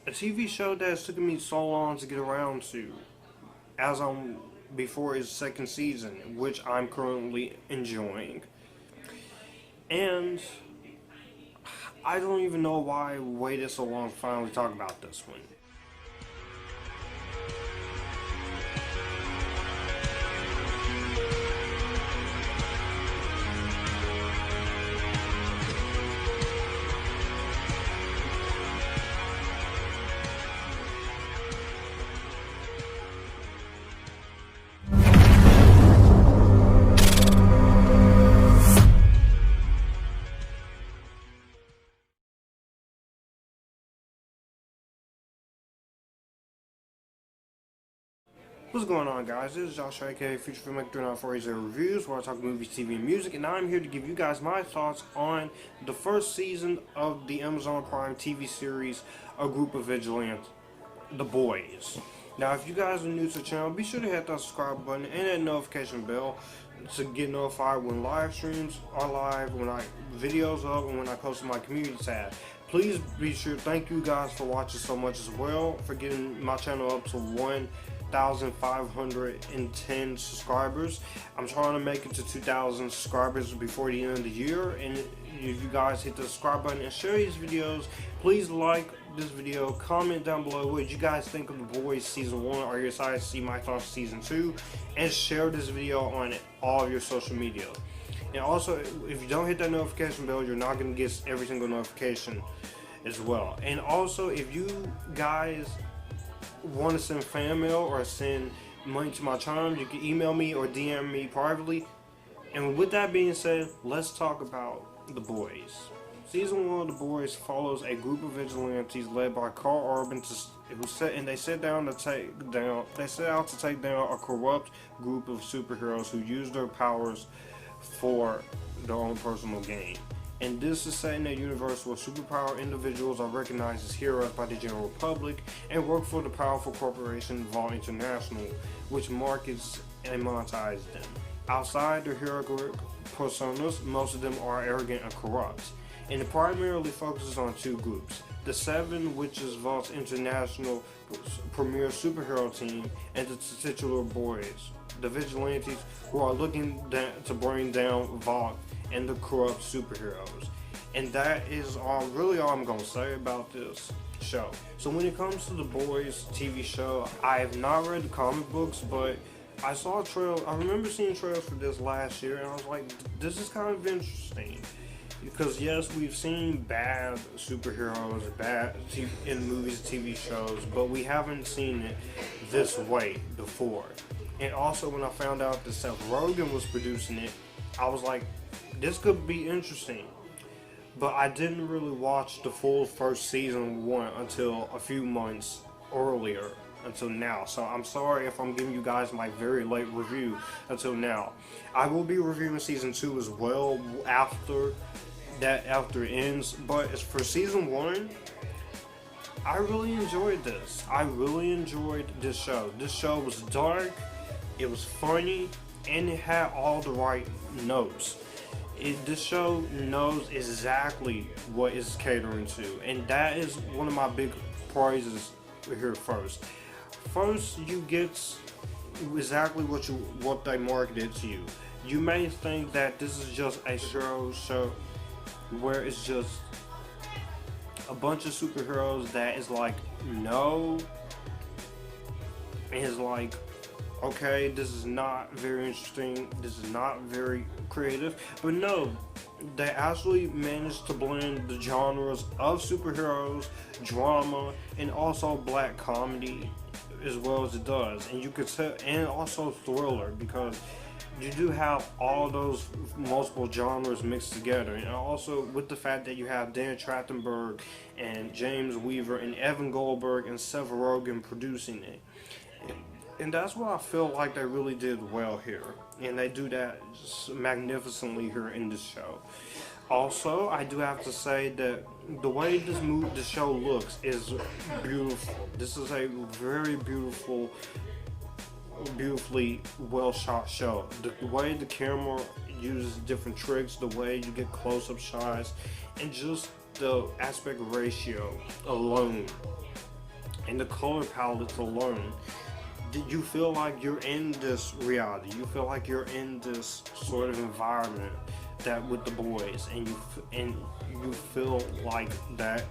a TV show that's taken me so long to get around to, as I'm before its second season, which I'm currently enjoying. And I don't even know why I waited so long to finally talk about this one. What's going on, guys? This is Josh, aka Future Filmmaker 3940 Reviews, where I talk movies, TV, and music, and I'm here to give you guys my thoughts on the first season of the Amazon Prime TV series, A Group of Vigilantes, The Boys. Now, if you guys are new to the channel, be sure to hit that subscribe button and that notification bell to get notified when live streams are live, when I videos up, and when I post my community tab. Please be sure, thank you guys for watching so much as well, for getting my channel up to 1,510 subscribers. I'm trying to make it to 2,000 subscribers before the end of the year, and if you guys hit the subscribe button and share these videos, please like this video, comment down below what you guys think of The Boys Season 1. Are you excited to see my thoughts on Season 2? And share this video on all of your social media. And also, if you don't hit that notification bell, you're not going to get every single notification as well. And also, if you guys want to send fan mail or send money to my channel, you can email me or DM me privately. And with that being said, let's talk about The Boys. Season 1 of The Boys follows a group of vigilantes led by Karl Urban, they set out to take down a corrupt group of superheroes who use their powers for their own personal gain. And this is set in a universe where superpower individuals are recognized as heroes by the general public and work for the powerful corporation Vault International, which markets and monetizes them. Outside their heroic personas, most of them are arrogant and corrupt. And it primarily focuses on two groups: the Seven, which is Vault's international premier superhero team, and the titular Boys, the vigilantes who are looking to bring down Vault and the corrupt superheroes. And that is really all I'm going to say about this show. So when it comes to The Boys TV show, I have not read the comic books, but I saw a trailer. I remember seeing trailers for this last year, and I was like, this is kind of interesting. Because yes, we've seen bad superheroes, in movies, TV shows, but we haven't seen it this way before. And also, when I found out that Seth Rogen was producing it, I was like, this could be interesting. But I didn't really watch the full first season one until a few months earlier, until now. So I'm sorry if I'm giving you guys my very late review until now. I will be reviewing season 2 as well after it ends, but as for season 1, I really enjoyed this. I really enjoyed this show. This show was dark, it was funny, and it had all the right notes. This show knows exactly what it's catering to, and that is one of my big prizes here first. First, you get exactly what they marketed to you. You may think that this is just a show where it's just a bunch of superheroes that is like, no, and it's like, okay, this is not very interesting, this is not very creative. But no, they actually managed to blend the genres of superheroes, drama, and also black comedy as well as it does. And you could tell, and also thriller, because you do have all those multiple genres mixed together. And also with the fact that you have Dan Trachtenberg and James Weaver and Evan Goldberg and Seth Rogen producing it. And that's what I feel like they really did well here. And they do that magnificently here in this show. Also, I do have to say that the way this show looks is beautiful. This is a very beautifully well shot show. The way the camera uses different tricks, the way you get close-up shots, and just the aspect ratio alone and the color palettes alone, you feel like you're in this reality. You feel like you're in this sort of environment that with the boys, and you feel like that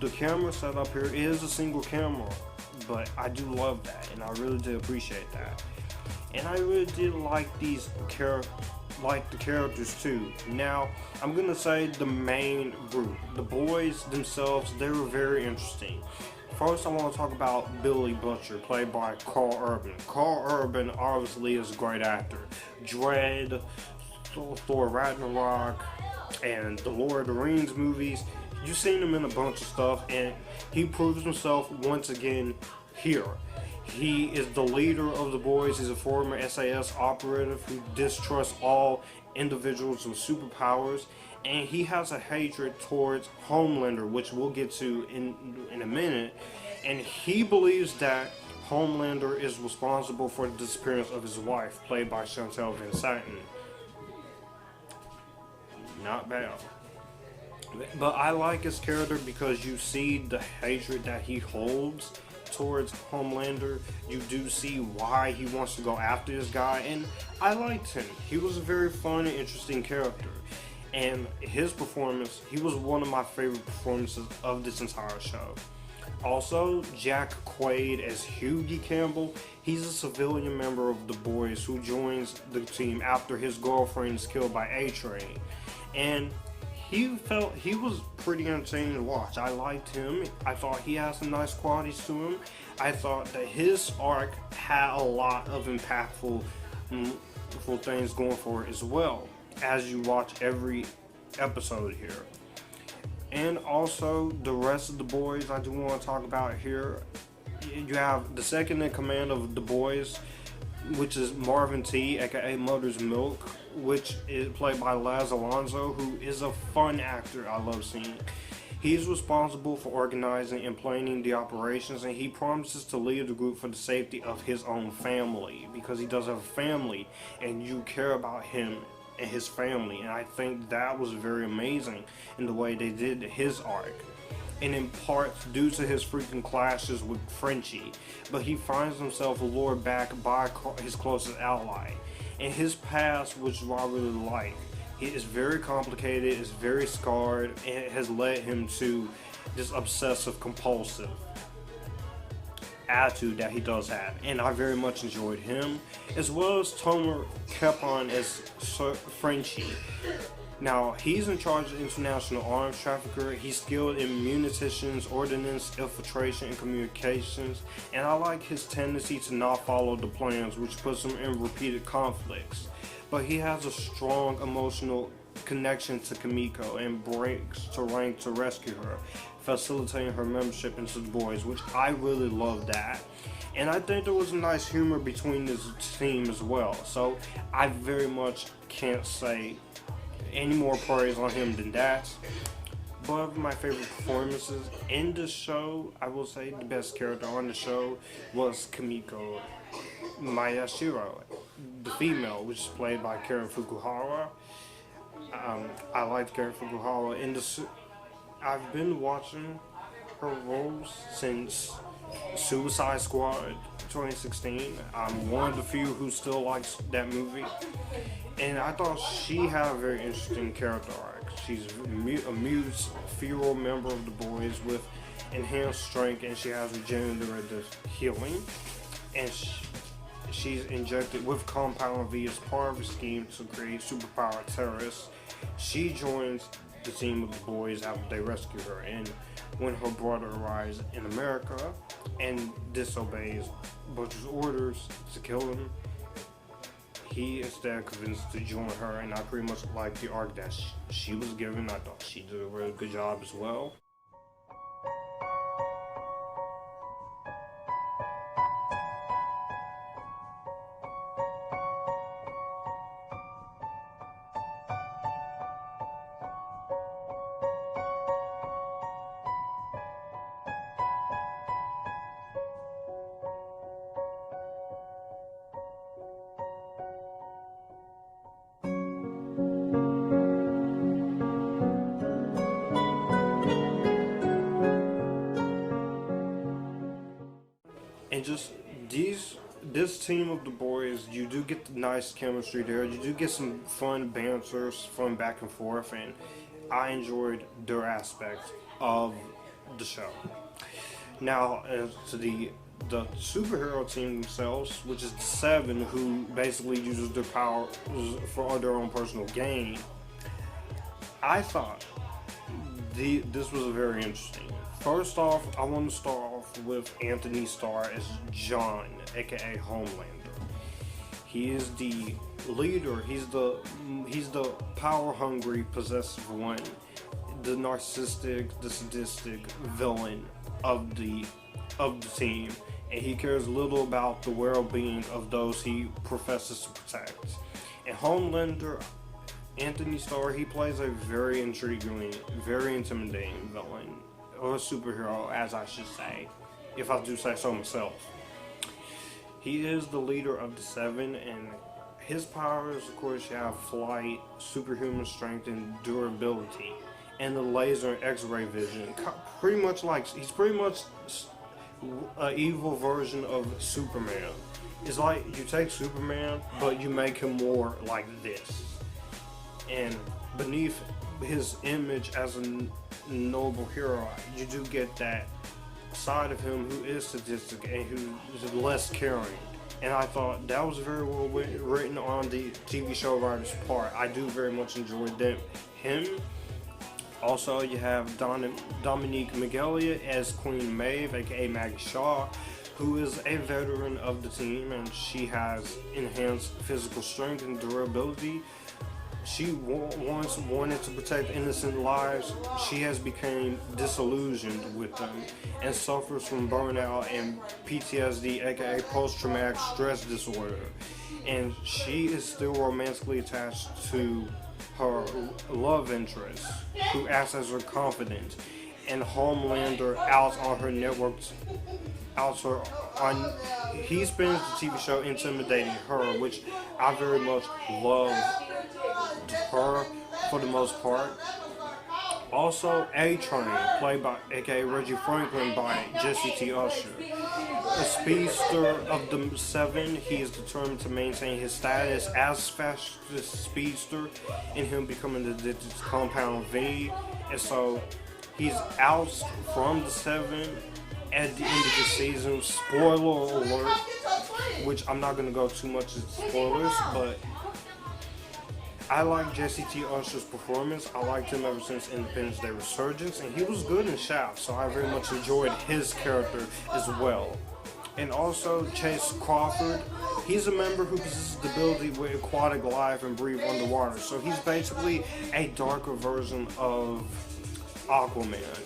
the camera setup here is a single camera, but I do love that, and I really did appreciate that. And I really did like the characters too. Now, I'm gonna say the main group, the boys themselves, they were very interesting. First, I want to talk about Billy Butcher, played by Karl Urban. Karl Urban obviously is a great actor. Dread, Thor Ragnarok, and the Lord of the Rings movies. You've seen him in a bunch of stuff, and he proves himself once again here. He is the leader of the boys. He's a former SAS operative who distrusts all individuals with superpowers, and he has a hatred towards Homelander, which we'll get to in a minute. And he believes that Homelander is responsible for the disappearance of his wife, played by Chantal Van Satin. Not bad. But I like his character because you see the hatred that he holds towards Homelander. You do see why he wants to go after this guy, and I liked him. He was a very fun and interesting character, and his performance, he was one of my favorite performances of this entire show. Also, Jack Quaid as Hughie Campbell. He's a civilian member of the boys who joins the team after his girlfriend is killed by A-Train, and he was pretty entertaining to watch. I liked him. I thought he had some nice qualities to him. I thought that his arc had a lot of impactful things going for it as well, as you watch every episode here. And also, the rest of the boys I do want to talk about here. You have the second in command of the boys, which is Marvin T, aka Mother's Milk, which is played by Laz Alonso, who is a fun actor I love seeing. He's responsible for organizing and planning the operations, and he promises to lead the group for the safety of his own family, because he does have a family, and you care about him and his family. And I think that was very amazing in the way they did his arc, and in part due to his freaking clashes with Frenchie, but he finds himself lured back by his closest ally. And his past, which I really like, it is very complicated, it's very scarred, and it has led him to this obsessive compulsive attitude that he does have. And I very much enjoyed him, as well as Tomer Kapon as Frenchie. Now, he's in charge of international arms trafficker. He's skilled in munitions, ordnance, infiltration, and communications. And I like his tendency to not follow the plans, which puts him in repeated conflicts. But he has a strong emotional connection to Kimiko and breaks to rank to rescue her, facilitating her membership into the boys, which I really love that. And I think there was a nice humor between this team as well. So I very much can't say any more praise on him than that. But my favorite performances in the show, I will say the best character on the show was Kimiko Mayashiro, the female, which is played by Karen Fukuhara. I liked Karen Fukuhara. I've been watching her roles since Suicide Squad 2016. I'm one of the few who still likes that movie. And I thought she had a very interesting character arc. She's a mute, feral member of the boys with enhanced strength, and she has regenerative healing. And she's injected with Compound V as part of a scheme to create superpower terrorists. She joins the team of the boys after they rescue her, and when her brother arrives in America and disobeys Butcher's orders to kill him, he instead convinced to join her. And I pretty much liked the arc that she was given. I thought she did a really good job as well. and just this team of the boys, you do get the nice chemistry there. You do get some fun banter, fun back and forth, and I enjoyed their aspect of the show. Now, to the superhero team themselves, which is the Seven, who basically uses their power for their own personal gain. I thought this was very interesting. First off, I want to start off with Antony Starr as John, aka Homelander. He is the leader. He's the power-hungry, possessive one, the narcissistic, the sadistic villain of the team, and he cares little about the well-being of those he professes to protect. And Homelander, Antony Starr, he plays a very intriguing, very intimidating villain, or a superhero, as I should say, if I do say so myself. He is the leader of the Seven, and his powers, of course, you have flight, superhuman strength, and durability, and the laser and X-ray vision. He's pretty much an evil version of Superman. It's like you take Superman, but you make him more like this. And beneath his image as a noble hero, you do get that side of him who is sadistic and who is less caring. And I thought that was very well written on the TV show writer's part. I do very much enjoy him. Also, you have Dominique McElligott as Queen Maeve, aka Maggie Shaw, who is a veteran of the team, and she has enhanced physical strength and durability. She once wanted to protect innocent lives. She has become disillusioned with them and suffers from burnout and PTSD, aka post-traumatic stress disorder. And she is still romantically attached to her love interest, who acts as her confidant. And Homelander out on her networks, he spends the TV show intimidating her, which I very much love her for the most part. Also, A-Train, played by aka Reggie Franklin by Jessie T. Usher. A speedster of the Seven, he is determined to maintain his status as fastest speedster, in him becoming addicted to Compound V. And so he's out from the Seven at the end of the season. Spoiler alert, which I'm not going to go too much into spoilers, but I like Jessie T. Usher's performance. I liked him ever since Independence Day Resurgence, and he was good in Shaft, so I very much enjoyed his character as well. And also Chace Crawford, he's a member who possesses the ability with aquatic life and breathe underwater, so he's basically a darker version of Aquaman.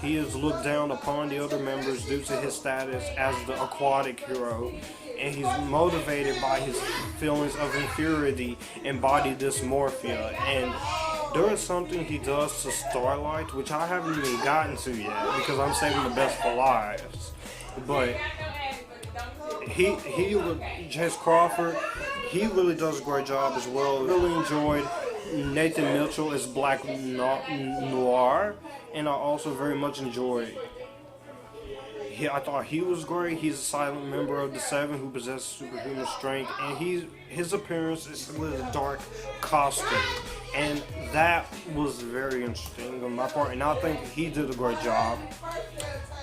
He is looked down upon the other members due to his status as the aquatic hero, and he's motivated by his feelings of inferiority and body dysmorphia. And there is something he does to Starlight, which I haven't even gotten to yet because I'm saving the best for lives. But Chace Crawford, he really does a great job as well. Really enjoyed Nathan Mitchell as Black Noir, and I also very much enjoyed. I thought he was great. He's a silent member of the Seven who possesses superhuman strength, and his appearance is with a dark costume, and that was very interesting on my part, and I think he did a great job.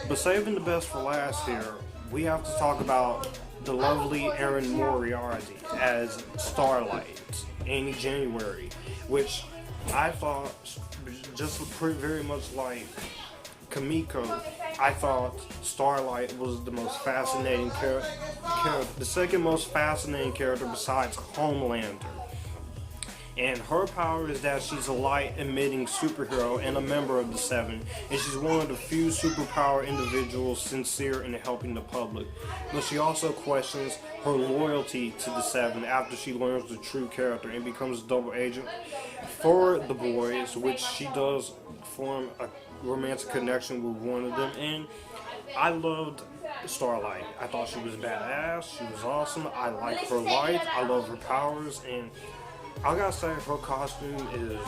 But saving the best for last here, we have to talk about the lovely Erin Moriarty as Starlight, Annie January, which I thought just very much like Kamiko. I thought Starlight was the most fascinating character, the second most fascinating character besides Homelander. And her power is that she's a light-emitting superhero and a member of the Seven, and she's one of the few superpower individuals sincere in helping the public. But she also questions her loyalty to the Seven after she learns the true character and becomes a double agent for the boys, which she does form a romantic connection with one of them. And I loved Starlight. I thought she was badass. She was awesome. I like her light. I love her powers, and I gotta say, her costume is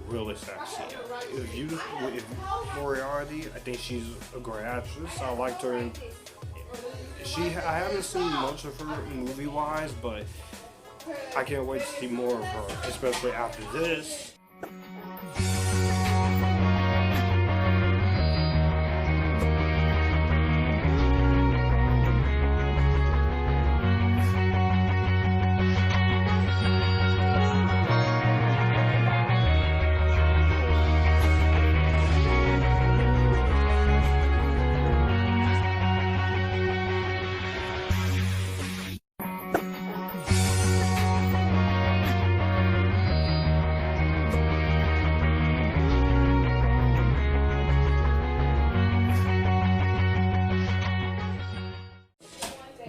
really sexy. If Moriarty, I think she's a great actress. I liked her in I haven't seen much of her movie-wise, but I can't wait to see more of her, especially after this.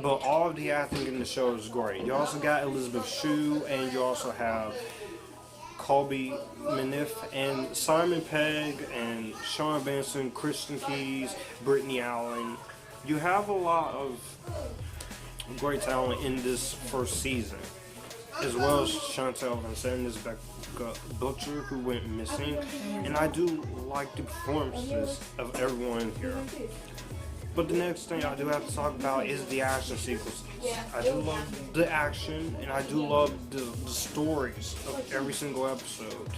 But all of the acting in the show is great. You also got Elisabeth Shue, and you also have Colby Minif, and Simon Pegg, and Sean Benson, Kristen Keys, Brittany Allen. You have a lot of great talent in this first season, as well as Chantel Van Zandt as Becca Butcher, who went missing. And I do like the performances of everyone here. But the next thing I do have to talk about is the action sequences. I do love the action, and I do love the stories of every single episode.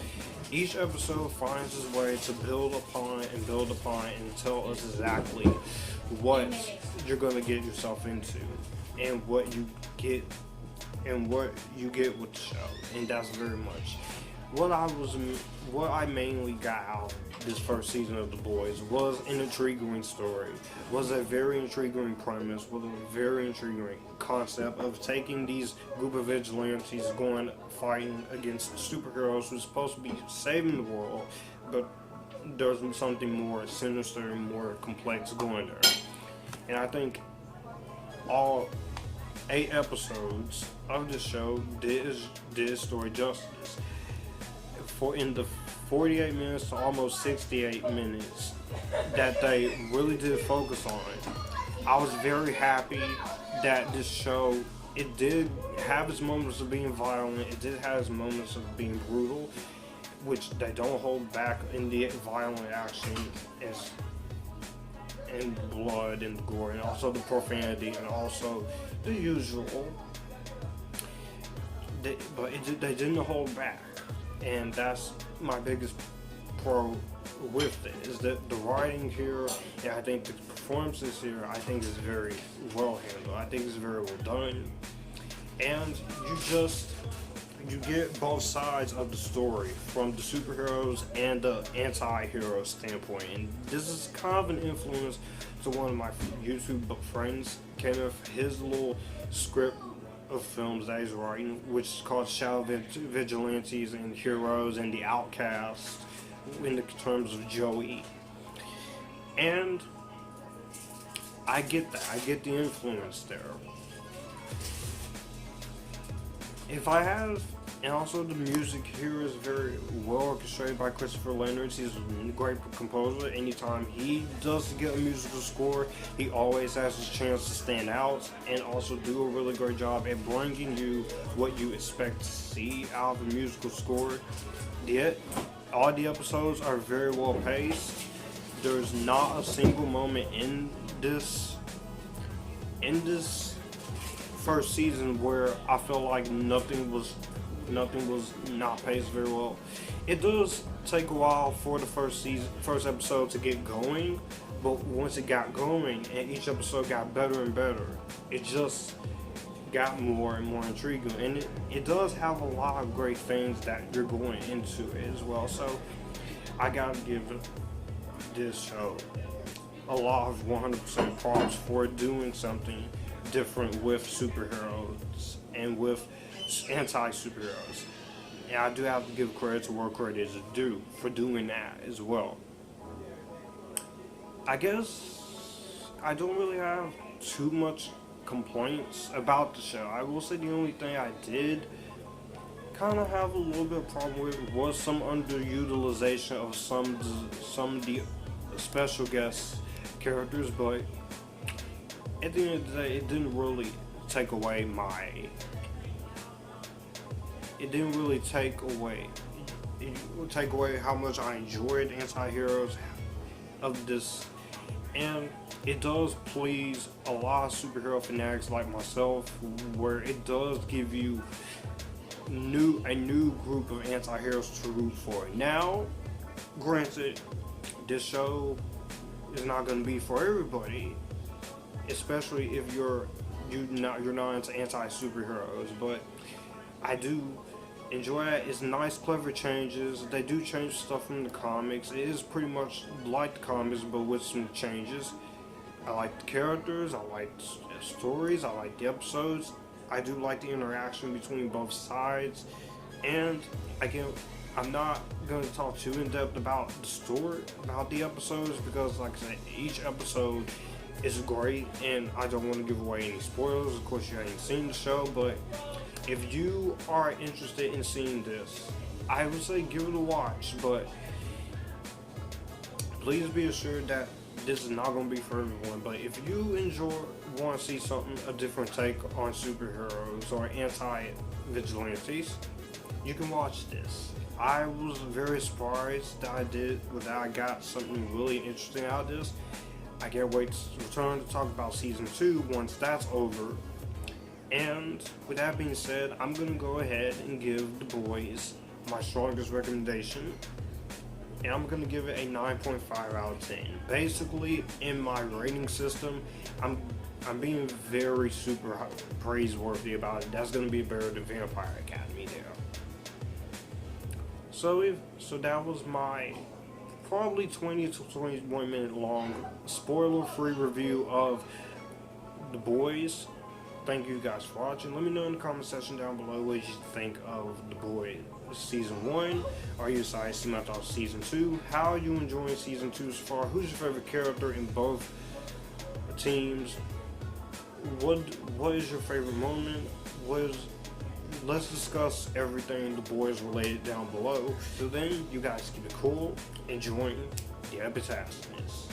Each episode finds its way to build upon and tell us exactly what you're going to get yourself into and what you get with the show. And that's very much what I mainly got out of this first season of The Boys was an intriguing story, was a very intriguing premise, was a very intriguing concept of taking these group of vigilantes fighting against superheroes who's supposed to be saving the world, but there's something more sinister and more complex going there. And I think all 8 episodes of the show did its story justice. In the 48 minutes to almost 68 minutes that they really did focus on, I was very happy that this show, it did have its moments of being violent, it did have its moments of being brutal, which they don't hold back in the violent action and blood and gore, and also the profanity, and also the usual. But they didn't hold back. And that's my biggest pro with it, is that the writing here, and I think the performances here, I think is very well handled. I think it's very well done. And you get both sides of the story, from the superheroes and the anti-hero standpoint. And this is kind of an influence to one of my YouTube friends, came up his little script of films that he's writing, which is called Shadow Vigilantes and Heroes and the Outcast, in the terms of Joey. And I get that. I get the influence there. And also the music here is very well orchestrated by Christopher Lennertz. He's a great composer. Anytime he does get a musical score, he always has a chance to stand out and also do a really great job at bringing you what you expect to see out of a musical score. Yet, all the episodes are very well paced. There's not a single moment in this first season where I feel like nothing was not paced very well. It does take a while for the first episode to get going, but once it got going and each episode got better and better, it just got more and more intriguing. And it does have a lot of great things that you're going into it as well. So I gotta give this show a lot of 100% props for doing something different with superheroes and with anti-superheroes. And I do have to give credit to where credit is due for doing that as well. I guess I don't really have too much complaints about the show. I will say the only thing I did kind of have a little bit of problem with was some underutilization of some of the special guest characters, but at the end of the day, it didn't really take away how much I enjoyed anti-heroes of this And it does please a lot of superhero fanatics like myself, where it does give you a new group of anti-heroes to root for. Now, granted, this show is not going to be for everybody, especially if you're not into anti-superheroes, but I do enjoy it. It's nice, clever changes. They do change stuff from the comics. It is pretty much like the comics, but with some changes. I like the characters, I like the stories, I like the episodes. I do like the interaction between both sides. And again, I'm not going to talk too in depth about the story, about the episodes, because like I said, each episode is great, and I don't want to give away any spoilers. Of course, you haven't seen the show, but if you are interested in seeing this, I would say give it a watch, but please be assured that this is not going to be for everyone. But if you want to see something, a different take on superheroes or anti-vigilantes, you can watch this. I was very surprised that I got something really interesting out of this. I can't wait to return to talk about season 2 once that's over. And with that being said, I'm going to go ahead and give The Boys my strongest recommendation. And I'm going to give it a 9.5 out of 10. Basically, in my rating system, I'm being very super praiseworthy about it. That's going to be better than Vampire Academy there. So that was my probably 20 to 21 minute long spoiler-free review of The Boys. Thank you guys for watching. Let me know in the comment section down below what you think of The Boys Season 1. Are you excited to see my thoughts Season 2? How are you enjoying Season 2 so far? Who's your favorite character in both teams? What is your favorite moment? Let's discuss everything The Boys related down below. So then, you guys keep it cool, enjoying the epitastiness.